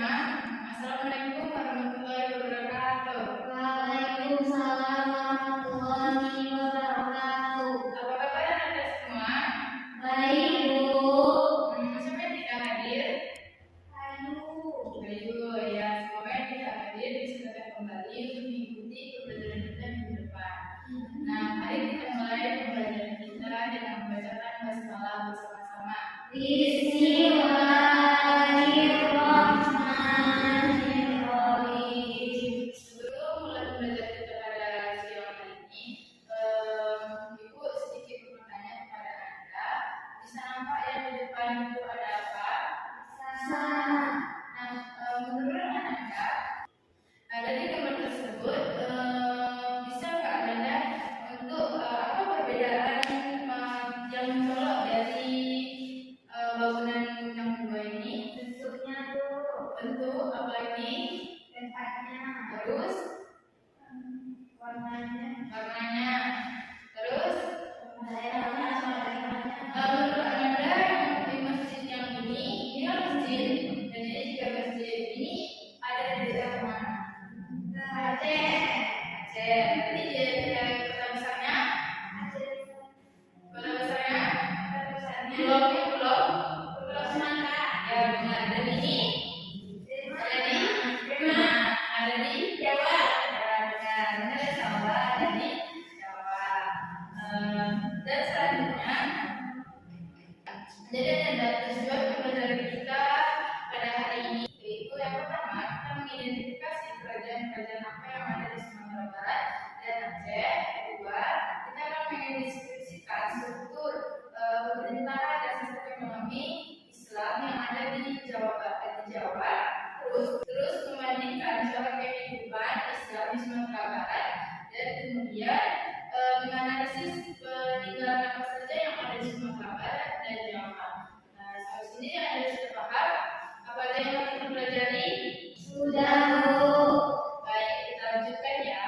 semua. Assalamualaikum warahmatullahi wabarakatuh. Waalaikumsalam warahmatullahi wabarakatuh. Apa kabar Anda semua? Baik, Bu. Siapa yang tidak hadir? Ayu. Ya, semoga yang tidak hadir bisa datang kembali untuk mengikuti pembelajaran kita minggu depan. Nah, mari kita mulai pembelajaran kita dengan membacakan basmalah bersama-sama. Bismillahirrahmanirrahim. Sebelum mulai belajar kita pada siang hari ini, Ibu sedikit bertanya kepada Anda. Bisa nampak ya di depan itu ada apa? Nah, menurut Anda, dari gambar tersebut bisa nggak Anda untuk apa perbedaan yang mencolok dari bangunan yang kedua ini? Bentuknya tuh, Bentuk, apalagi? tempatnya, Terus warnanya, terus daerahnya, menurut Anda di masjid yang ini kan masjid, dan ini juga masjid ini ada di daerah mana? Aceh. Jadi kota besarnya, pulau Sumatera. ya benar. Dan ini ada di Jawa. benar Jawa, ada di Jawa. Dan selanjutnya, jadi ada tujuan pembelajaran kita pada hari ini, yaitu yang pertama kita mengidentifikasi kerajaan-kerajaan apa yang ada di Sumatera Barat dan Aceh. Kedua, kita akan mendeskripsikan struktur pemerintahan dan sistem ekonomi Islam yang ada di Jawa. Terus membandingkan cara kehidupan Islam di Sumatera Barat dan kemudian menganalisis peninggalan apa saja yang ada di Sumatera Barat dan Jawa. Nah, sampai sini Anda sudah paham apa saja yang harus kita pelajari? Sudah, Bu. Baik, kita lanjutkan ya.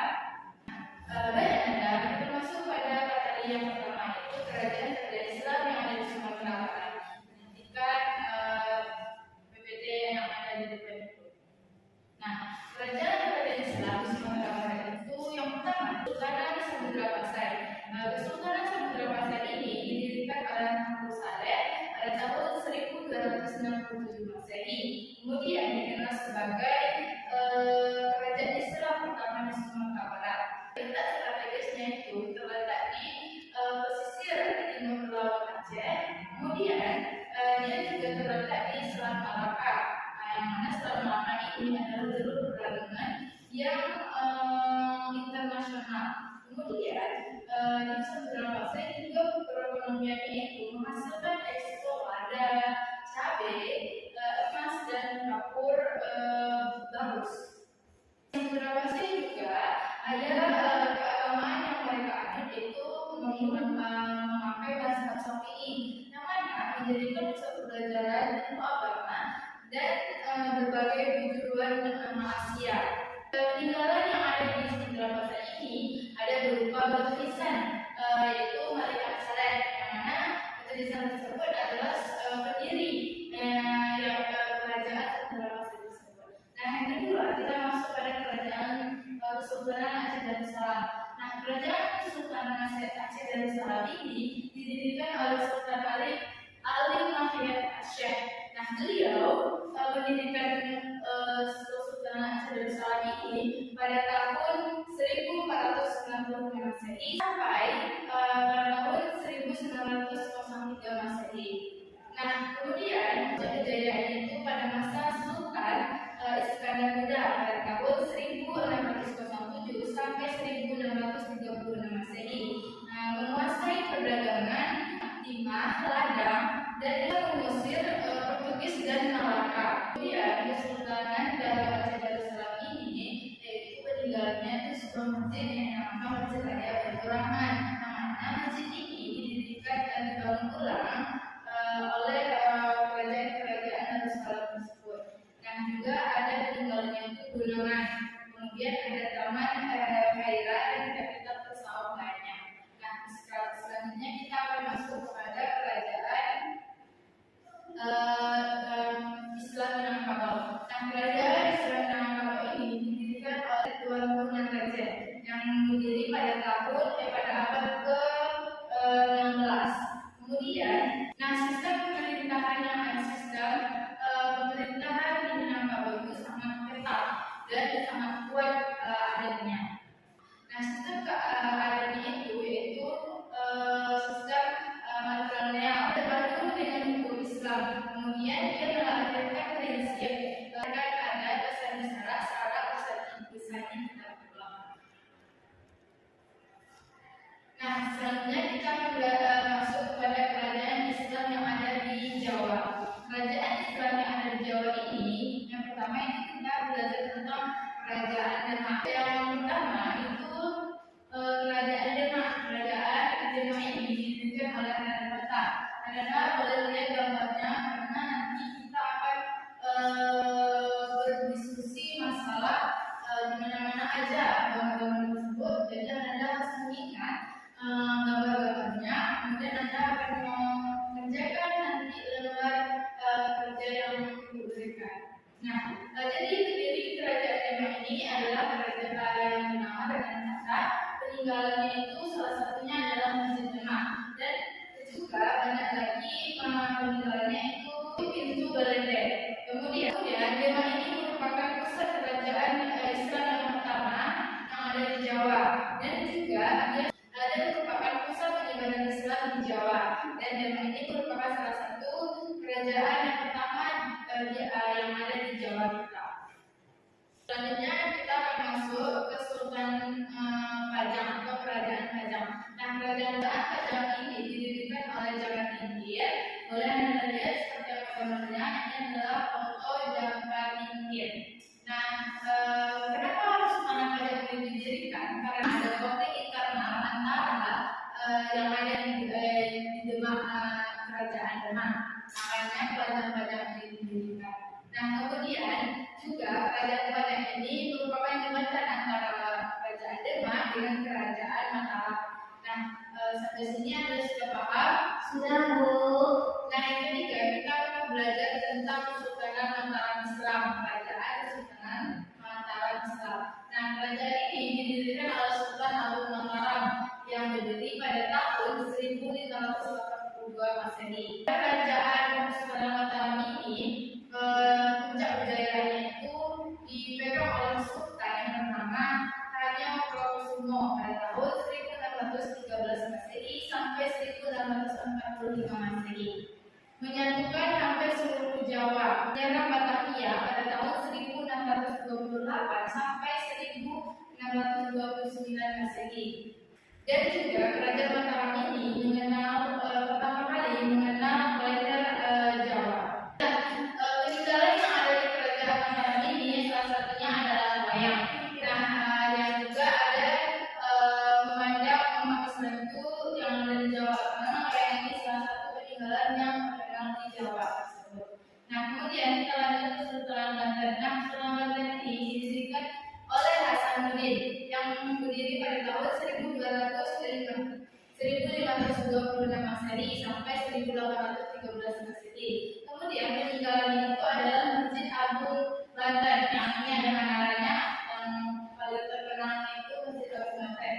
Baik Anda, kita masuk pada materi yang pertama, yaitu kerajaan Islam yang ada di Sumatera Barat. Perhatikan PPT yang ada di depan itu. Nah, kerajaan Islam di Sumatera Barat itu yang pertama, Kesultanan Samudra Pasai. Kesultanan Samudra Pasai ini didirikan oleh Muhammad Saleh pada tahun 1267 Masehi. Kemudian dikenal sebagai kerajaan Islam pertama di Sumatera Barat. Letak strategisnya itu terletak di pesisir timur Laut Aceh. Kemudian dia juga terletak di Selat Malaka. Yang mana Selat Malaka ini adalah jalur perdagangan yang internasional. Kemudian di Samudra Pasai juga perekonomiannya itu menghasilkan ekspor lada, cabai, emas dan kapur bagus. Samudra Pasai juga ada keagamaan yang mereka anut, yaitu memakai bahasa Syafi'i, yang mana menjadikan pusat pembelajaran ilmu agama dan berbagai kejuruan Asia. Peninggalan yang ada di Samudra Pasai ini ada berupa batu nisan, yaitu Malik Saleh, yang mana batu nisan tersebut adalah pendiri yang kerajaan Samudra Pasai tersebut. Nah, yang kedua kita masuk pada kerajaan Kesultanan Aceh Darussalam. Nah, kerajaan Kesultanan Aceh Darussalam ini didirikan oleh Sultan Ali Mahmud Syekh. Nah, beliau mendirikan Kesultanan Aceh Darussalam ini pada tahun 1490 Masehi sampai pada tahun 1903 Masehi. Nah, kemudian kejayaan itu pada masa Sultan Iskandar Muda pada tahun 1607 sampai 1636 Masehi. Nah, menguasai perdagangan timah, ladang, dan ia mengusir Portugis dan Malaka. Kemudian Kesultanan Aceh Darussalam ini, yaitu peninggalannya itu sebuah masjid yang dinamakan Masjid Raya Baitur Rahman. Nah, masjid ini didirikan dan dibangun ulang oleh kerajaan Darussalam tersebut. Dan juga ada peninggalannya itu gunungan. Kemudian ada taman Khaira dan kapital pesawat lainnya. Nah, selanjutnya kita akan masuk kepada kerajaan Islam Minangkabau. Nah, kerajaan dan sangat kuat adatnya. Nah, sistem adatnya itu yaitu sistem matrilineal berbanding dengan hukum Islam. Kemudian dia melahirkan prinsip agar ada besar-besaran secara besar-besarnya kita pulang. Nah, selanjutnya kita masuk kepada kerajaan Islam yang ada di Jawa. Kerajaan Islam yang ada di Jawa ini, yang pertama ini kita belajar tentang kerajaan Demak. Yang pertama itu kerajaan Demak. Kerajaan Demak ini didirikan oleh Raden Patah. Anda boleh lihat gambarnya karena nanti kita akan berdiskusi masalah di mana-mana aja gambar-gambar tersebut. Jadi Anda harus mengingat gambar-gambarnya, kemudian Anda akan mengerjakan nanti lembar kerja yang diberikan. Nah, jadi pendiri kerajaan Demak ini adalah kerajaan yang bernama Raden Patah. Peninggalannya itu salah satunya adalah Masjid Demak, dan juga banyak lagi peninggalannya itu pintu Belende. Kemudian Demak ini merupakan pusat kerajaan Islam yang pertama yang ada di Jawa, dan juga dia merupakan pusat penyebaran Islam di Jawa, dan Demak ini merupakan salah satu kerajaan yang pertama yang ada di Jawa kita. Selanjutnya kita akan masuk ke Sultan Pajang atau Kerajaan Pajang. Nah, Kerajaan Pajang ini didirikan oleh Jagatingkir. Boleh Anda lihat seperti apa gambarnya, ini adalah foto Jagatingkir. Nah, kenapa harus Sultan Pajang ini didirikan? Karena ada konflik internal antara yang ada di Demak, kerajaan Demak. Makanya Kerajaan Pajang ini didirikan. Nah, kemudian juga kerajaan Pajang ini merupakan jembatan antara kerajaan Demak dengan kerajaan Mataram. Nah, sampai sini Anda sudah paham? Sudah, Bu. Nah, yang ketiga kita akan belajar tentang Kesultanan Mataram Islam, kerajaan Kesultanan Mataram Islam. Nah, kerajaan ini didirikan oleh Sultan Agung Mataram yang berdiri pada tahun 1582 Masehi. Kerajaan Kesultanan Mataram ini puncak berjayanya itu dipegang oleh Sultan yang bernama Hanyokrokusumo pada tahun 1613 Masehi sampai 1645 Masehi. Menyatukan hampir seluruh Jawa, menyerang Batavia pada tahun 1628 sampai 1629 Masehi. Dan juga kerajaan Mataram ini pertama kali mengenal kalender Jawa. Peninggalan yang ada di kerajaan Mataram ini salah satunya adalah wayang. Nah, yang juga ada memandang umat Islam itu yang ada di Jawa. Karena wayang ini salah satu peninggalan yang terkenal di Jawa tersebut. Nah, kemudian kita lanjut ke Sultan Banten. Nah, Sultan Banten ini didirikan oleh Hasanuddin yang berdiri pada tahun 1526 Masehi sampai 1813 Masehi. Kemudian peninggalannya itu adalah Masjid Agung Banten, yang ini ada menaranya, yang paling terkenalnya itu Masjid Agung Banten.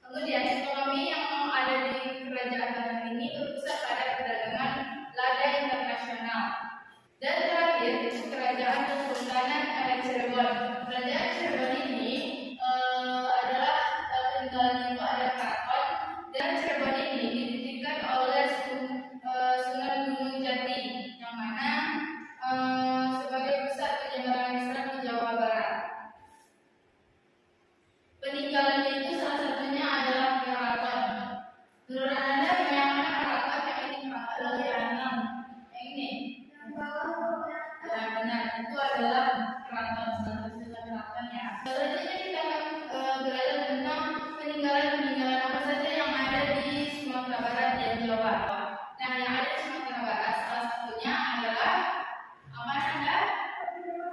Kemudian ekonomi yang ada di kerajaan Banten ini berpusat pada perdagangan lada internasional. Dan terakhir itu kerajaan Kesultanan Cirebon. Kerajaan Cirebon ini adalah peninggalan itu ada keraton, dan Cirebon ini didirikan oleh Sunan Gunung Jati, yang mana sebagai pusat penyebaran Islam di Jawa Barat. Peninggalannya itu salah satunya adalah keraton. Menurut Anda yang mana keraton yang ini Pak? Lagi Anam. Yang ini? Ya, benar, itu adalah keraton, salah satu keraton ya. Selanjutnya kita akan belajar tentang peninggalan apa saja yang ada di Sumatera Barat dan Jawa. Nah, yang ada di Sumatera Barat salah satunya adalah apa Anda?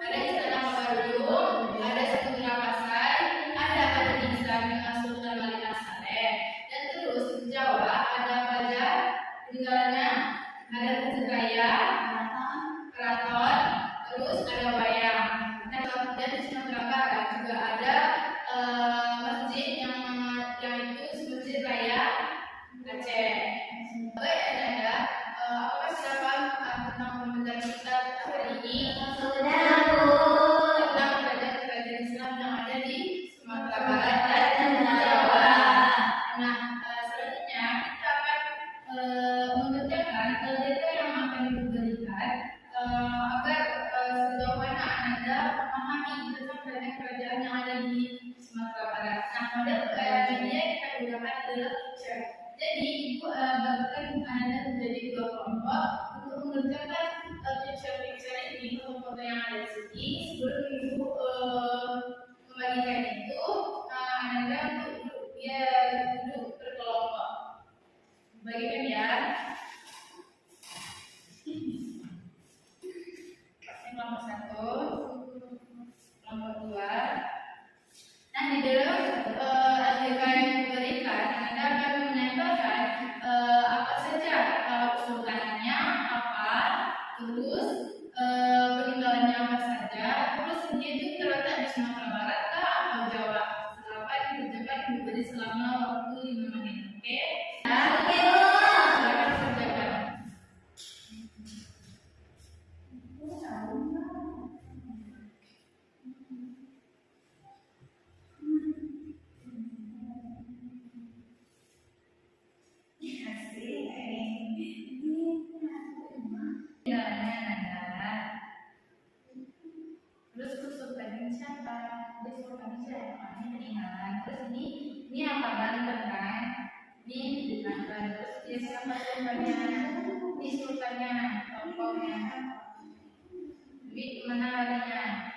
Ada Istana Manggarai, ada Sumatera Pasai, ada Batu Nisan dengan Sultan Malik Saleh, dan terus di Jawa ada apa peninggalannya? Ada Kejaya, keraton, terus ada wayang. Nah, kemudian di Sumatera Barat juga ada adalah teacher. Jadi ibu bagikan Anda menjadi dua kelompok untuk mengerjakan teacher ini foto-foto yang ada di sini. Sebelum ibu membagikan itu, Anda untuk duduk berkelompok. Bagikan ya. Kelompok 1, kelompok 2. Nah, di dalam adegan yang diberikan, Anda akan menempelkan apa saja usulannya apa, terus peninggalannya apa saja, terus dia itu terletak di Sumatera Barat kah atau Jawa. Setelah apa dikerjakan diberi selama waktu 5 menit. Oke? Nah, silakan kerjakan. Terus usulannya siapa? Usulannya siapa? Ini peninggalan. Terus ini apa banten kan? Ini banten. Terus dia siapa sultannya? Ini sultannya, tokohnya. Duit mana larinya?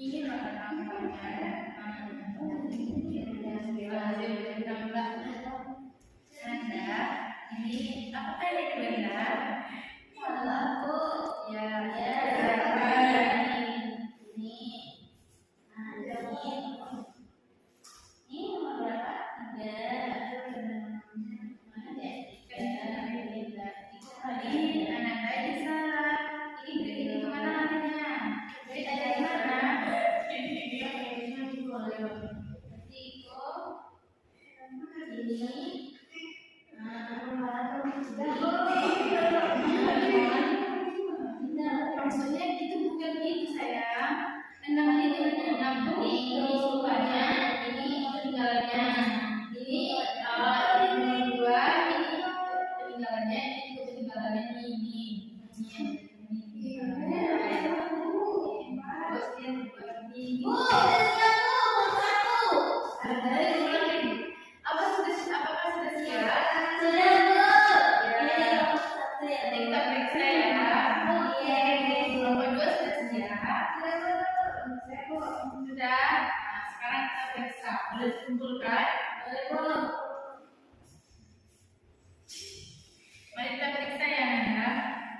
Ini namanya Anda ini apa tadi benar? Ya, maksudnya itu bukan itu sayang. Enam itu nampung ini sukanya, ini peninggalannya, ini dua, ini peninggalannya, ini peninggalannya ini. Apakah sudah siap? Kita periksa ya. Nomor 2 sudah siap. Sudah. Nah, sekarang kita periksa. Boleh dikumpulkan? Mari kita periksa ya, Nanda.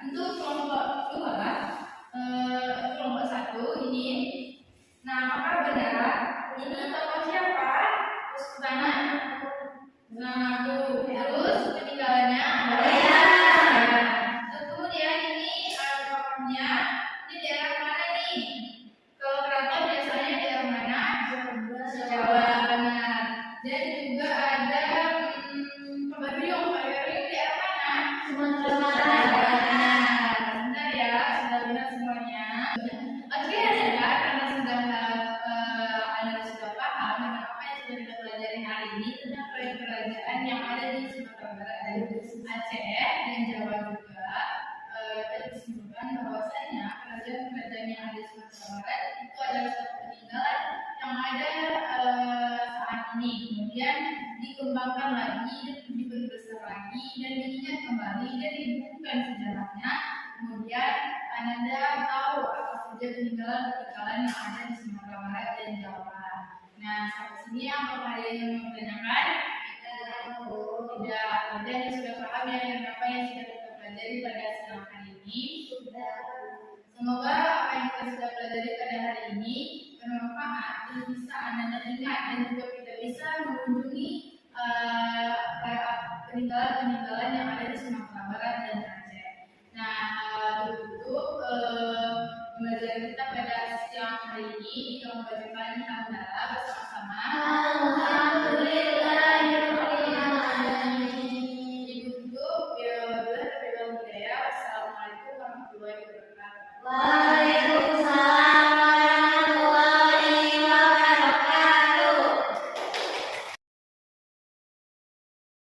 Untuk kelompok 2, kelompok 1 ini. Nah, apakah benar? Ini tokoh siapa? Terus pertama. Nah, terus peninggalannya kemudian ini tokohnya ini daerah mana nih? Kalau keraton biasanya daerah mana? Jawa benar. Dan juga ada Pembaryong. Pembaryong daerah mana? Sumatera Barat. Benar ya, sudah benar semuanya. Oke, karena Anda sudah paham dengan apa yang sudah kita pelajari hari ini tentang kerajaan yang ada di Sumatera Barat dan Aceh dan Jawa juga. Dapat disimpulkan bahwasanya kerajaan-kerajaan yang ada di Sumatera Barat itu adalah suatu peninggalan yang ada saat ini, kemudian dikembangkan lagi dan diperbesar lagi dan diingat kembali dan dibukukan sejarahnya. Kemudian Anda tahu apa saja peninggalan-peninggalan yang ada di Sumatera Barat dan Jawa. Nah, sampai sini apakah ada yang mau ditanyakan? Tidak. Dan sudah paham ya dengan apa yang sudah kita pelajari pada siang hari ini. Semoga apa yang kita sudah pelajari pada hari ini bermanfaat dan bisa Anda ingat dan juga kita bisa mengunjungi peninggalan-peninggalan yang ada di Sumatera Barat dan Aceh. Nah, untuk pembelajaran kita pada siang hari ini kita membacakan hamdalah bersama-sama. Ditutup ya, wabillahi taufiq wal hidayah. Wassalamualaikum warahmatullahi wabarakatuh.